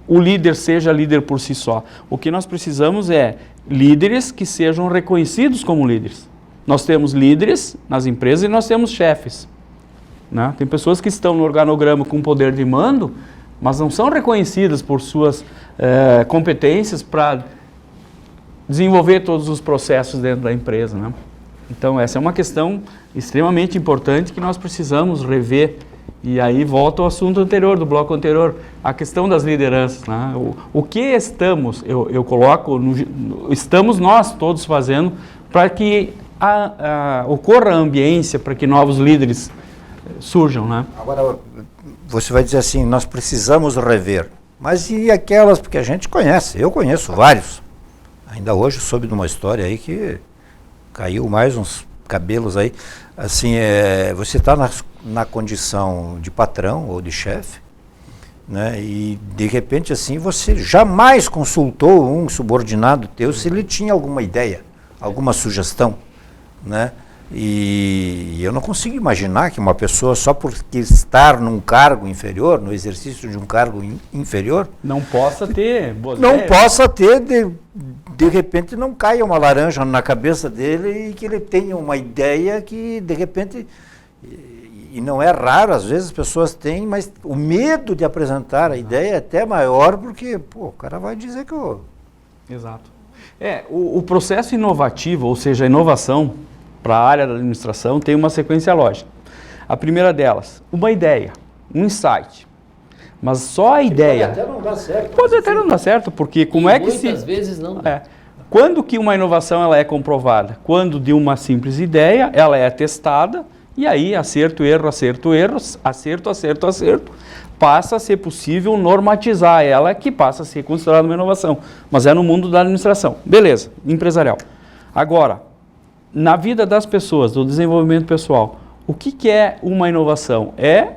o líder seja líder por si só, o que nós precisamos é líderes que sejam reconhecidos como líderes. Nós temos líderes nas empresas e nós temos chefes, né? Tem pessoas que estão no organograma com poder de mando, mas não são reconhecidas por suas competências para desenvolver todos os processos dentro da empresa, né? Então, essa é uma questão extremamente importante que nós precisamos rever. E aí volta ao assunto anterior, do bloco anterior, a questão das lideranças, né? O que estamos, eu coloco, estamos nós todos fazendo para que ocorra a ambiência, para que novos líderes surjam, né? Agora, você vai dizer assim, nós precisamos rever. Mas e aquelas, porque a gente conhece, eu conheço vários. Ainda hoje soube de uma história aí que caiu mais uns cabelos aí. Assim, você está na condição de patrão ou de chefe, né? E de repente assim você jamais consultou um subordinado teu se ele tinha alguma ideia, alguma sugestão, né? E eu não consigo imaginar que uma pessoa, só por estar num cargo inferior, no exercício de um cargo inferior, não possa ter boas não ideias. possa ter, de repente não caia uma laranja na cabeça dele e que ele tenha uma ideia que de repente, e não é raro, às vezes as pessoas têm, mas o medo de apresentar a ideia é até maior, porque o cara vai dizer que Exato. O processo inovativo, ou seja, a inovação para a área da administração tem uma sequência lógica. A primeira delas, uma ideia, um insight. Mas só a ideia... Pode até não dar certo. Pode até não dar certo, porque como é que muitas vezes não dá. Quando que uma inovação ela é comprovada? Quando de uma simples ideia, ela é testada, e aí acerto, erro, acerto, passa a ser possível normatizar ela, que passa a ser considerada uma inovação. Mas é no mundo da administração. Beleza, empresarial. Agora, na vida das pessoas, do desenvolvimento pessoal, o que é uma inovação? É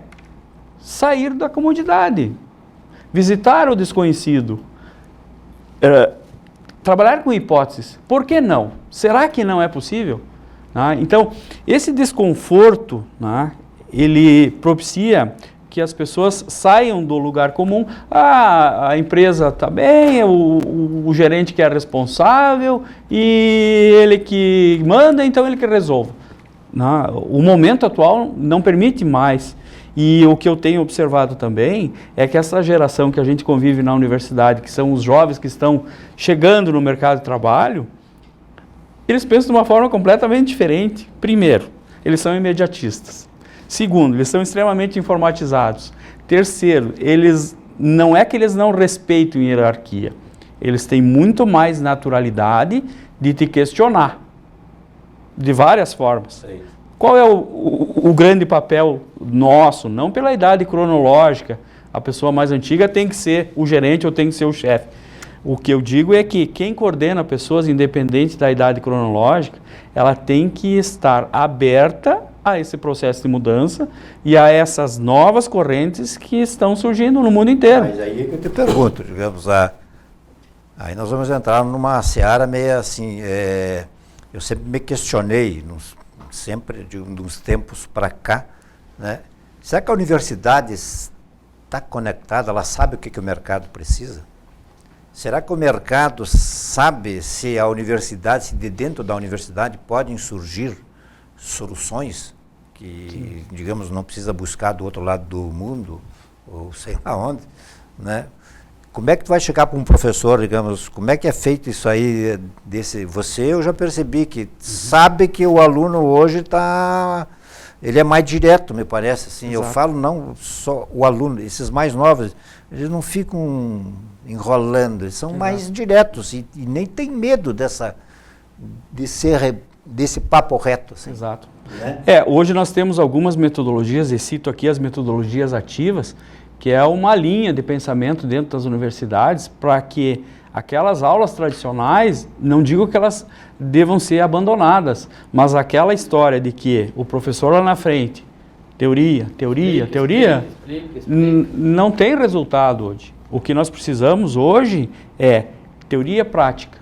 sair da comodidade, visitar o desconhecido, trabalhar com hipóteses. Por que não? Será que não é possível? Então, esse desconforto, ele propicia que as pessoas saiam do lugar comum. A empresa está bem, o gerente que é responsável e ele que manda, então ele que resolve. O momento atual não permite mais. E o que eu tenho observado também é que essa geração que a gente convive na universidade, que são os jovens que estão chegando no mercado de trabalho, eles pensam de uma forma completamente diferente. Primeiro, eles são imediatistas. Segundo, eles são extremamente informatizados. Terceiro, não é que eles não respeitam hierarquia, eles têm muito mais naturalidade de te questionar, de várias formas. Qual é o grande papel nosso? Não pela idade cronológica, a pessoa mais antiga tem que ser o gerente ou tem que ser o chefe. O que eu digo é que quem coordena pessoas, independente da idade cronológica, ela tem que estar aberta a esse processo de mudança e a essas novas correntes que estão surgindo no mundo inteiro. Mas aí é que eu te pergunto, digamos, aí nós vamos entrar numa seara meio assim, eu sempre me questionei, sempre de uns tempos para cá, né? Será que a universidade está conectada, ela sabe o que o mercado precisa? Será que o mercado sabe se a universidade, se de dentro da universidade podem surgir soluções que, digamos, não precisa buscar do outro lado do mundo, ou sei lá onde, né? Como é que tu vai chegar para um professor, digamos, como é que é feito isso aí eu já percebi que sabe que o aluno hoje ele é mais direto, me parece, assim. Exato. Eu falo não só o aluno, esses mais novos, eles não ficam enrolando, eles são mais diretos e nem tem medo desse papo reto, assim. Exato. Né? Hoje nós temos algumas metodologias, e cito aqui as metodologias ativas, que é uma linha de pensamento dentro das universidades para que aquelas aulas tradicionais, não digo que elas devam ser abandonadas, mas aquela história de que o professor lá na frente, teoria, não tem resultado hoje. O que nós precisamos hoje é teoria prática.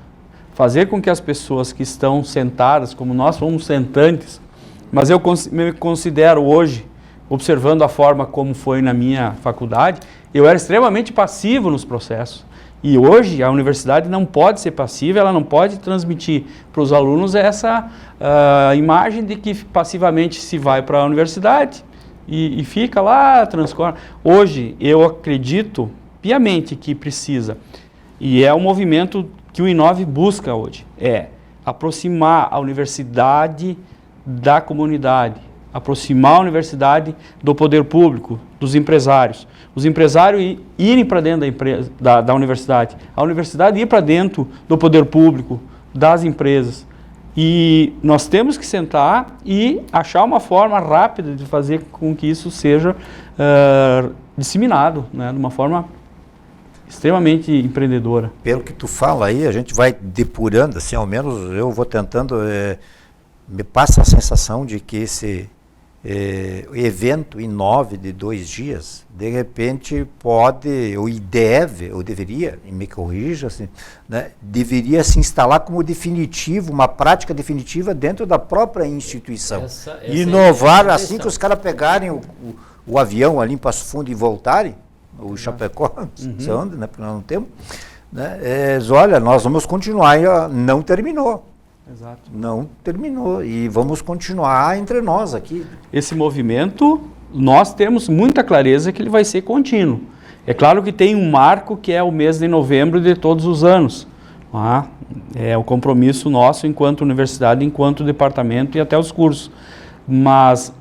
Fazer com que as pessoas que estão sentadas, como nós somos sentantes, mas eu me considero hoje, observando a forma como foi na minha faculdade, eu era extremamente passivo nos processos. E hoje a universidade não pode ser passiva, ela não pode transmitir para os alunos essa imagem de que passivamente se vai para a universidade e fica lá, transcorre. Hoje eu acredito piamente que precisa, e é um movimento que o I9 busca hoje, é aproximar a universidade da comunidade, aproximar a universidade do poder público, dos empresários. Os empresários irem para dentro da universidade, a universidade ir para dentro do poder público, das empresas. E nós temos que sentar e achar uma forma rápida de fazer com que isso seja disseminado, né, de uma forma extremamente empreendedora. Pelo que tu fala aí, a gente vai depurando, assim, ao menos eu vou tentando, me passa a sensação de que esse evento I9 de 2 dias, de repente pode, ou deve, ou deveria, e me corrija, assim, né, deveria se instalar como definitivo, uma prática definitiva dentro da própria instituição. Essa inovar assim que os caras pegarem o avião ali em Passo Fundo e voltarem, o Chapecó, sei onde, né, porque nós não temos, né, olha, nós vamos continuar, não terminou. Exato. Não terminou e vamos continuar entre nós aqui. Esse movimento, nós temos muita clareza que ele vai ser contínuo. É claro que tem um marco que é o mês de novembro de todos os anos. É o compromisso nosso enquanto universidade, enquanto departamento e até os cursos. Mas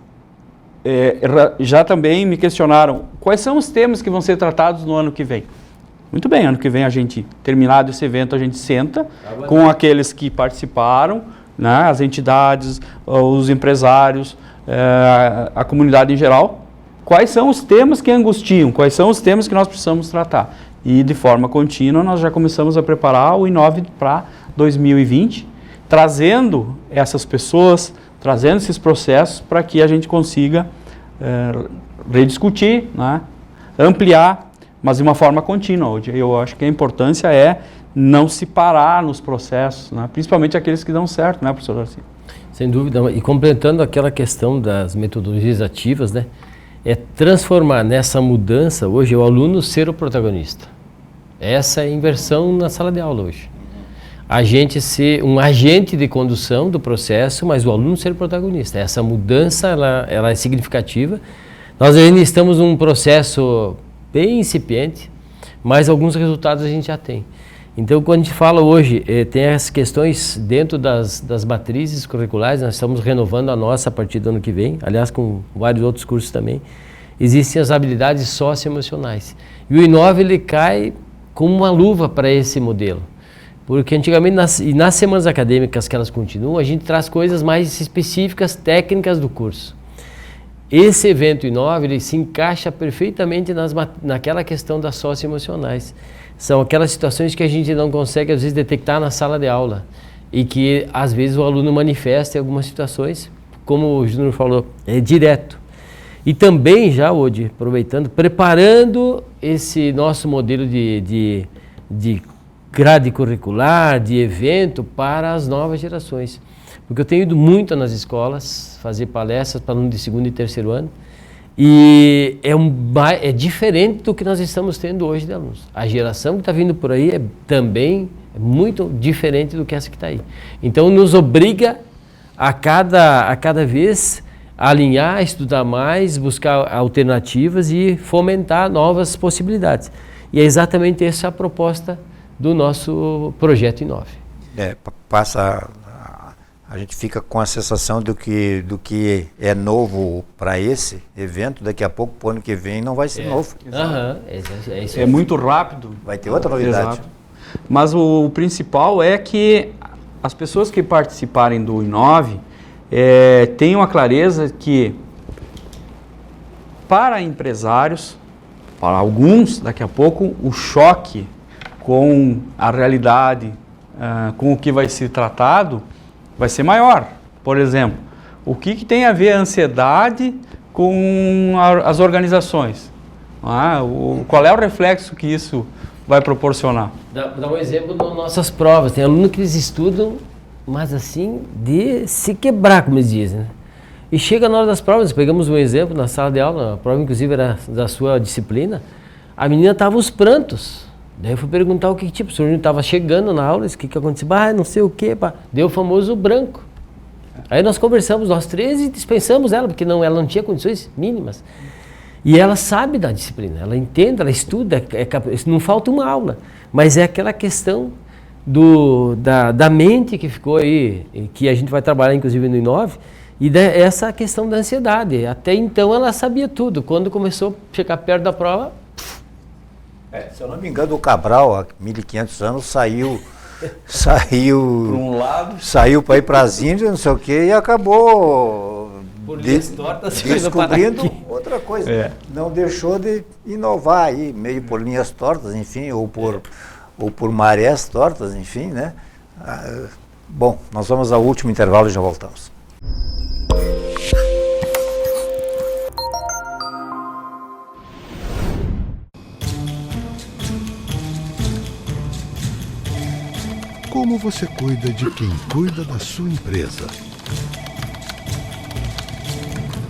já também me questionaram quais são os temas que vão ser tratados no ano que vem. Muito bem, ano que vem a gente, terminado esse evento, a gente senta com aqueles que participaram, né, as entidades, os empresários, a comunidade em geral. Quais são os temas que angustiam, quais são os temas que nós precisamos tratar. E de forma contínua nós já começamos a preparar o I9 para 2020, trazendo essas pessoas, trazendo esses processos para que a gente consiga rediscutir, né, ampliar, mas de uma forma contínua hoje. Eu acho que a importância é não se parar nos processos, né? Principalmente aqueles que dão certo, né, professor Darcy? Sem dúvida. E completando aquela questão das metodologias ativas, né, é transformar nessa mudança hoje o aluno ser o protagonista. Essa é a inversão na sala de aula hoje. A gente ser um agente de condução do processo, mas o aluno ser o protagonista. Essa mudança ela é significativa. Nós ainda estamos num processo bem incipiente, mas alguns resultados a gente já tem. Então, quando a gente fala hoje, tem as questões dentro das matrizes curriculares, nós estamos renovando a nossa a partir do ano que vem, aliás, com vários outros cursos também. Existem as habilidades socioemocionais. E o I9 ele cai como uma luva para esse modelo. Porque antigamente, nas semanas acadêmicas que elas continuam, a gente traz coisas mais específicas, técnicas do curso. Esse evento I9 ele se encaixa perfeitamente naquela questão das socioemocionais. São aquelas situações que a gente não consegue, às vezes, detectar na sala de aula e que, às vezes, o aluno manifesta em algumas situações, como o Júnior falou, é direto. E também, já, hoje, aproveitando, preparando esse nosso modelo de grade curricular, de evento para as novas gerações. Porque eu tenho ido muito nas escolas fazer palestras para alunos de 2º e 3º ano E é diferente do que nós estamos tendo hoje de alunos. A geração que está vindo por aí também é muito diferente do que essa que está aí. Então, nos obriga a cada vez alinhar, estudar mais, buscar alternativas e fomentar novas possibilidades. E é exatamente essa a proposta do nosso projeto Inove. A gente fica com a sensação do que é novo para esse evento, daqui a pouco, para o ano que vem, não vai ser novo. Isso é muito rápido. Vai ter outra novidade. Exato. Mas o principal é que as pessoas que participarem do Inove tenham a clareza que, para empresários, para alguns, daqui a pouco, o choque com a realidade, com o que vai ser tratado, vai ser maior. Por exemplo, o que tem a ver a ansiedade com as organizações? Qual é o reflexo que isso vai proporcionar? Dá um exemplo das nossas provas. Tem aluno que eles estudam, mas assim, de se quebrar, como eles dizem, né? E chega na hora das provas, pegamos um exemplo na sala de aula, a prova inclusive era da sua disciplina, a menina estava aos prantos. Daí eu fui perguntar o que tipo, o senhor estava chegando na aula, o que aconteceu? Não sei o que, deu o famoso branco. Aí nós conversamos, nós três, e dispensamos ela, porque ela não tinha condições mínimas. E ela sabe da disciplina, ela entende, ela estuda, não falta uma aula, mas é aquela questão da mente que ficou aí, que a gente vai trabalhar inclusive no Inove, e essa questão da ansiedade. Até então ela sabia tudo, quando começou a chegar perto da prova... Se eu não me engano, o Cabral, há 1500 anos, saiu por um lado, saiu para ir para as Índias, não sei o quê, e acabou descobrindo outra coisa. Não deixou de inovar aí, meio por linhas tortas, enfim, ou por marés tortas, enfim, né? Bom, nós vamos ao último intervalo e já voltamos. Como você cuida de quem cuida da sua empresa?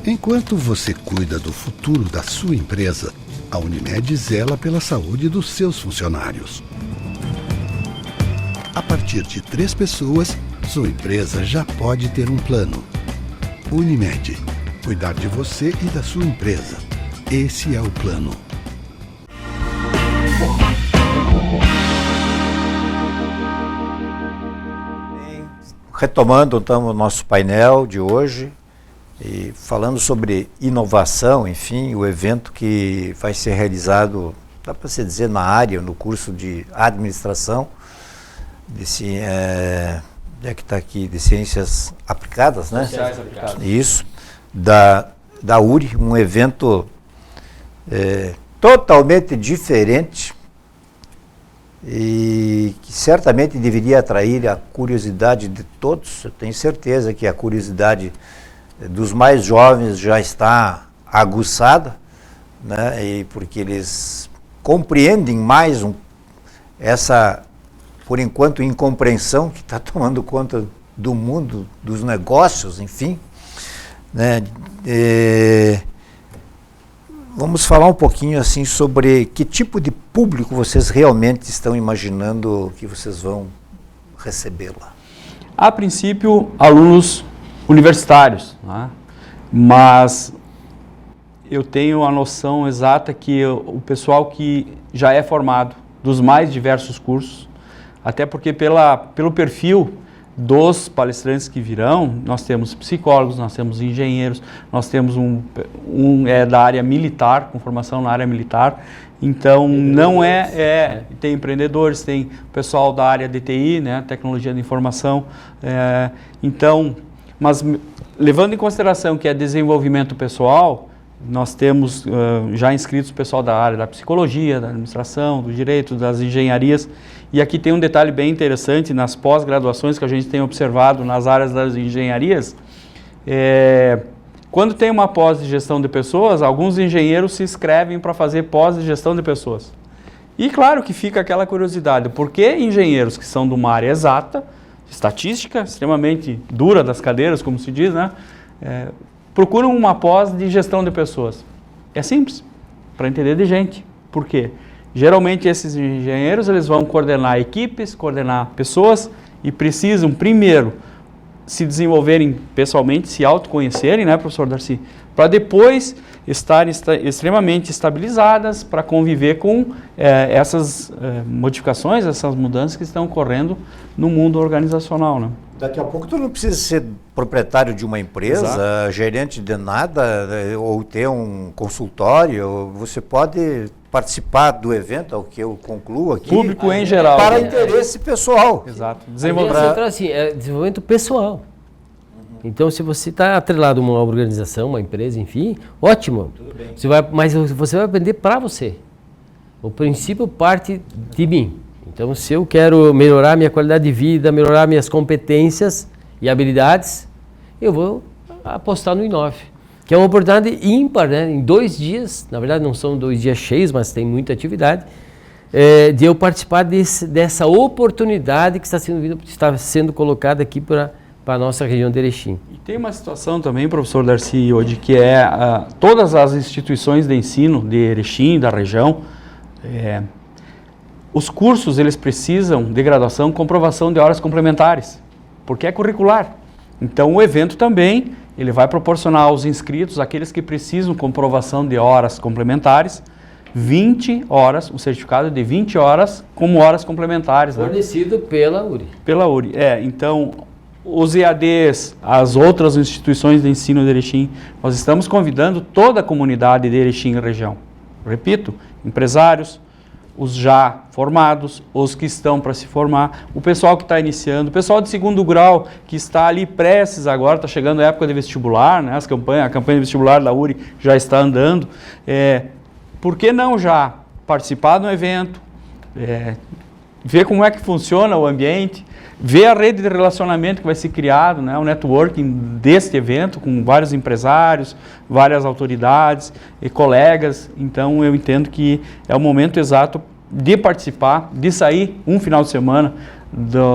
Enquanto você cuida do futuro da sua empresa, a Unimed zela pela saúde dos seus funcionários. A partir de 3 pessoas, sua empresa já pode ter um plano. Unimed. Cuidar de você e da sua empresa. Esse é o plano. Retomando então o nosso painel de hoje e falando sobre inovação, enfim, o evento que vai ser realizado, dá para se dizer, na área, no curso de administração, que está aqui, de ciências aplicadas, né? Ciências aplicadas. Isso, da URI, um evento totalmente diferente, e que certamente deveria atrair a curiosidade de todos. Eu tenho certeza que a curiosidade dos mais jovens já está aguçada, né? E porque eles compreendem mais essa, por enquanto, incompreensão que está tomando conta do mundo, dos negócios, enfim, né? Vamos falar um pouquinho assim sobre que tipo de público vocês realmente estão imaginando que vocês vão receber lá. A princípio, alunos universitários, né? Mas eu tenho a noção exata que o pessoal que já é formado dos mais diversos cursos, até porque pelo perfil dos palestrantes que virão, nós temos psicólogos, nós temos engenheiros, nós temos um da área militar, com formação na área militar, então não tem empreendedores, tem pessoal da área de TI, né, tecnologia da informação, então, mas levando em consideração que é desenvolvimento pessoal, nós temos já inscritos o pessoal da área da psicologia, da administração, do direito, das engenharias. E aqui tem um detalhe bem interessante, nas pós-graduações que a gente tem observado nas áreas das engenharias, quando tem uma pós de gestão de pessoas, alguns engenheiros se inscrevem para fazer pós de gestão de pessoas. E claro que fica aquela curiosidade, por que engenheiros que são de uma área exata, estatística, extremamente dura das cadeiras, como se diz, né? Procuram uma pós de gestão de pessoas. É simples, para entender de gente. Por quê? Geralmente esses engenheiros eles vão coordenar equipes, coordenar pessoas e precisam primeiro se desenvolverem pessoalmente, se autoconhecerem, né, professor Darcy? Para depois estarem extremamente estabilizadas para conviver com essas modificações, essas mudanças que estão ocorrendo no mundo organizacional, né? Daqui a pouco tu não precisa ser proprietário de uma empresa, gerente de nada, ou ter um consultório, você pode participar do evento, é o que eu concluo aqui. Público em geral. Para interesse pessoal. Exato. Assim, é desenvolvimento pessoal. Então, se você está atrelado a uma organização, uma empresa, enfim, ótimo. Tudo bem. Mas você vai aprender para você. O princípio parte de mim. Então, se eu quero melhorar minha qualidade de vida, melhorar minhas competências e habilidades, eu vou apostar no Inove, que é uma oportunidade ímpar, né? Em 2 dias, na verdade não são 2 dias cheios, mas tem muita atividade, de eu participar dessa oportunidade que está sendo colocada aqui para a nossa região de Erechim. E tem uma situação também, professor Darcy, hoje, que é todas as instituições de ensino de Erechim, da região, os cursos eles precisam de graduação, comprovação de horas complementares, porque é curricular. Então o evento também ele vai proporcionar aos inscritos, aqueles que precisam comprovação de horas complementares, 20 horas, um certificado de 20 horas como horas complementares. Fornecido, né? Pela URI. Pela URI, então os EADs, as outras instituições de ensino de Erechim, nós estamos convidando toda a comunidade de Erechim e região. Repito, empresários, os já formados, os que estão para se formar, o pessoal que está iniciando, o pessoal de segundo grau que está ali prestes agora, está chegando a época de vestibular, né? A campanha de vestibular da URI já está andando. Por que não já participar do evento, ver como é que funciona o ambiente, ver a rede de relacionamento que vai ser criado, né, o networking deste evento com vários empresários, várias autoridades e colegas. Então eu entendo que é o momento exato de participar, de sair um final de semana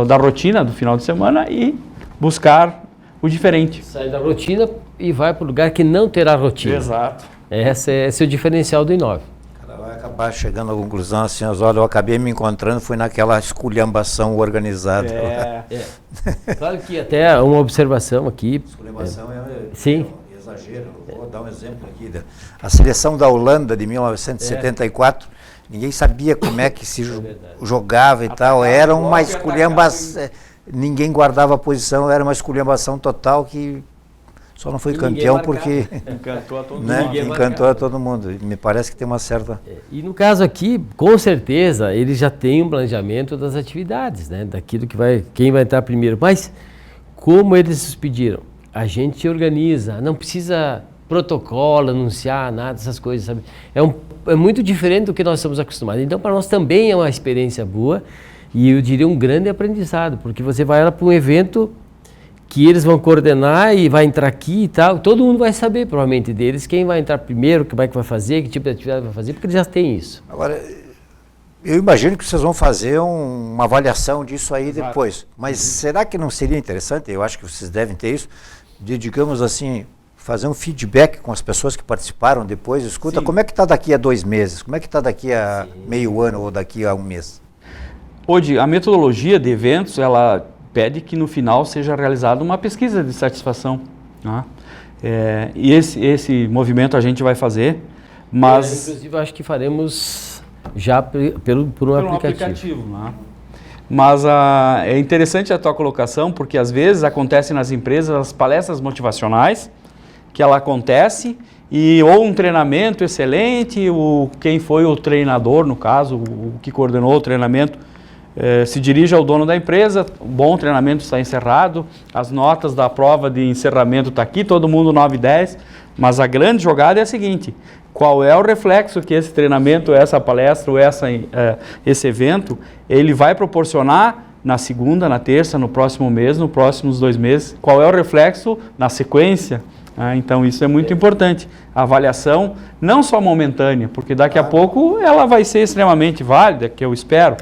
da rotina do final de semana e buscar o diferente. Sai da rotina e vai para o lugar que não terá rotina. Exato. Esse é o diferencial do Inove. Vai acabar chegando à conclusão assim, olha, eu acabei me encontrando, foi naquela esculhambação organizada. Claro que até uma observação aqui. Esculhambação sim. Exagero. Vou dar um exemplo aqui. A seleção da Holanda de 1974, ninguém sabia como é que se jogava e tal. Era uma esculhambação, ninguém guardava a posição, era uma esculhambação total que só não foi campeão porque encantou a todo mundo. Né? Encantou a todo mundo. Me parece que tem uma certa... E no caso aqui, com certeza, eles já têm um planejamento das atividades, né? Daquilo que quem vai entrar primeiro. Mas, como eles nos pediram, a gente organiza, não precisa protocolo, anunciar nada, essas coisas, sabe? É muito diferente do que nós estamos acostumados. Então, para nós também é uma experiência boa e eu diria um grande aprendizado, porque você vai lá para um evento que eles vão coordenar e vai entrar aqui e tal, todo mundo vai saber provavelmente deles, quem vai entrar primeiro, como é que vai fazer, que tipo de atividade vai fazer, porque eles já têm isso. Agora, eu imagino que vocês vão fazer uma avaliação disso aí depois, mas será que não seria interessante, eu acho que vocês devem ter isso, de, digamos assim, fazer um feedback com as pessoas que participaram depois, escuta, como é que está daqui a 2 meses, como é que está daqui a meio ano ou daqui a 1 mês? Hoje, a metodologia de eventos, ela pede que no final seja realizada uma pesquisa de satisfação, né? E esse movimento a gente vai fazer, mas... inclusive, acho que faremos já por um aplicativo. Né? Mas é interessante a tua colocação, porque às vezes acontece nas empresas as palestras motivacionais, que ela acontece, ou um treinamento excelente, quem foi o treinador, no caso, o que coordenou o treinamento, se dirige ao dono da empresa, o bom treinamento está encerrado, as notas da prova de encerramento está aqui, todo mundo 9 e 10, mas a grande jogada é a seguinte, qual é o reflexo que esse treinamento, essa palestra ou esse evento, ele vai proporcionar na segunda, na terça, no próximo mês, nos próximos 2 meses, qual é o reflexo na sequência? Então isso é muito importante, a avaliação não só momentânea, porque daqui a pouco ela vai ser extremamente válida, que eu espero,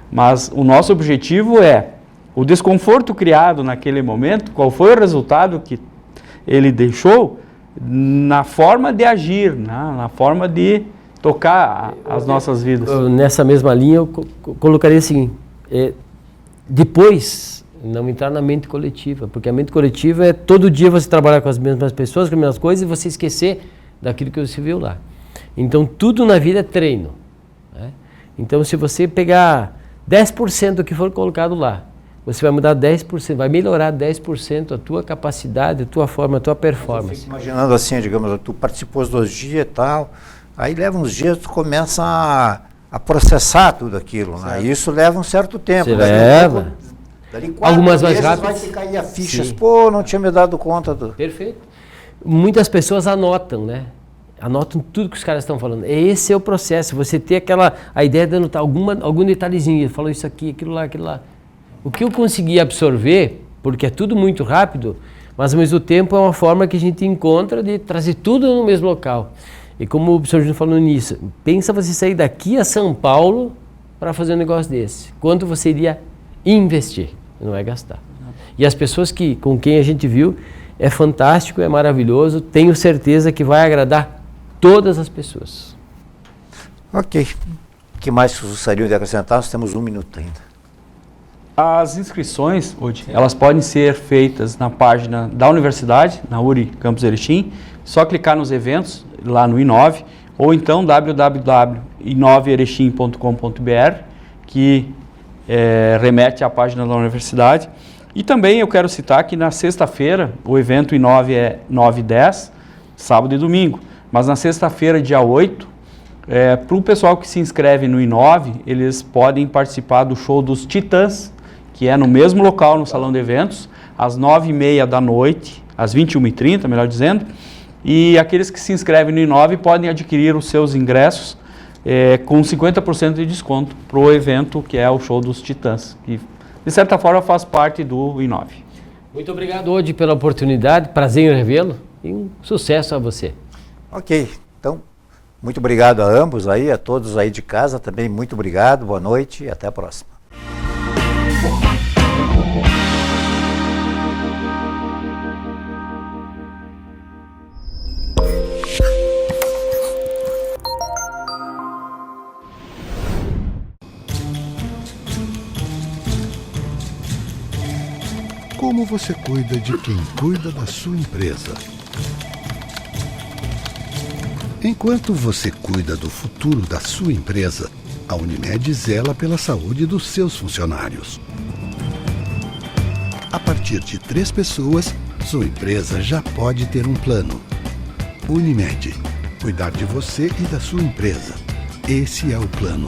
mas o nosso objetivo é o desconforto criado naquele momento, qual foi o resultado que ele deixou, na forma de agir, né? Na forma de tocar as nossas vidas. Nessa mesma linha, eu colocaria assim, depois não entrar na mente coletiva, porque a mente coletiva é todo dia você trabalhar com as mesmas pessoas, com as mesmas coisas, e você esquecer daquilo que você viu lá. Então, tudo na vida é treino, né? Então, se você pegar 10% do que for colocado lá, você vai mudar 10%, vai melhorar 10% a tua capacidade, a tua forma, a tua performance. Eu fico imaginando assim, digamos, tu participou 2 dias e tal, aí leva uns dias, tu começa a processar tudo aquilo, né? E isso leva um certo tempo. Você leva. Dali 4 Algumas mais meses rápidas. vai ficar aí a ficha, Sim. pô, não tinha me dado conta do... Perfeito. Muitas pessoas anotam, né? Anotam tudo que os caras estão falando. Esse é o processo, você ter a ideia de anotar algum detalhezinho. Ele falou isso aqui, aquilo lá. O que eu consegui absorver, porque é tudo muito rápido, mas ao mesmo tempo é uma forma que a gente encontra de trazer tudo no mesmo local. E como o professor Júnior falou nisso, pensa você sair daqui a São Paulo para fazer um negócio desse. Quanto você iria investir? Não é gastar. E as pessoas com quem a gente viu, é fantástico, é maravilhoso, tenho certeza que vai agradar todas as pessoas. Ok. O que mais gostariam de acrescentar? Nós temos 1 minuto ainda. As inscrições, hoje, elas podem ser feitas na página da universidade, na URI Campus Erechim, só clicar nos eventos, lá no I9, ou então www.i9erechim.com.br, que remete à página da universidade. E também eu quero citar que na sexta-feira, o evento I9 é 9 e 10, sábado e domingo, mas na sexta-feira, dia 8, para o pessoal que se inscreve no I9, eles podem participar do show dos Titãs, que é no mesmo local, no salão de eventos, às 9h30 da noite, às 21h30, melhor dizendo, e aqueles que se inscrevem no I9 podem adquirir os seus ingressos com 50% de desconto para o evento que é o show dos Titãs, que de certa forma faz parte do I9. Muito obrigado, Odi, pela oportunidade, prazer em revê-lo e um sucesso a você. Ok, então, muito obrigado a ambos aí, a todos aí de casa também, muito obrigado, boa noite e até a próxima. Como você cuida de quem cuida da sua empresa? Enquanto você cuida do futuro da sua empresa, a Unimed zela pela saúde dos seus funcionários. A partir de 3 pessoas, sua empresa já pode ter um plano. Unimed. Cuidar de você e da sua empresa. Esse é o plano.